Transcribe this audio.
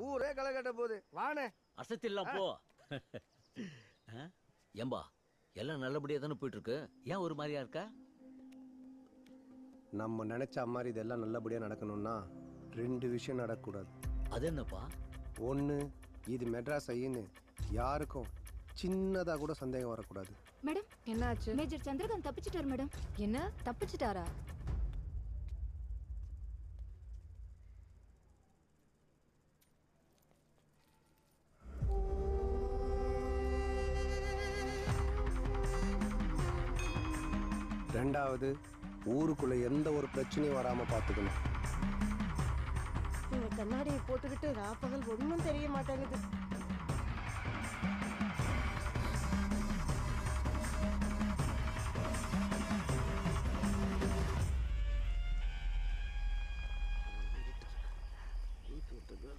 ஊரே களை கட்ட போகுது. வானே அசத்திடலாம் போ. ஏம்பா எல்லாம் நல்லபடியா தானே போயிட்டு இருக்கு, ஏன் ஒரு மாதிரியா இருக்கா? நம்ம நினைச்ச மாதிரி இதெல்லாம் நல்லபடியா நடக்கணும்னா 2 விஷயம் நடக்கக்கூடாது. அது என்னப்பா? ஒன்று, இது மெட்ராஸ் ஐன்னு யாருக்கும் சின்னதா கூட சந்தேகம் வரக்கூடாது. மேடம் என்னாச்சு? மேஜர் சந்திரகாந்த் தப்பிச்சிட்டாரு மேடம். என்ன தப்பிச்சிட்டாரா? ரெண்டாவது, ஊருக்குள்ள எந்த ஒரு பிரச்சனையும் வராம பார்த்துக்கணும். இந்த கண்ணாடியை போட்டுக்கிட்டு ராப்பகல் ஒன்றும் தெரிய மாட்டேங்குது.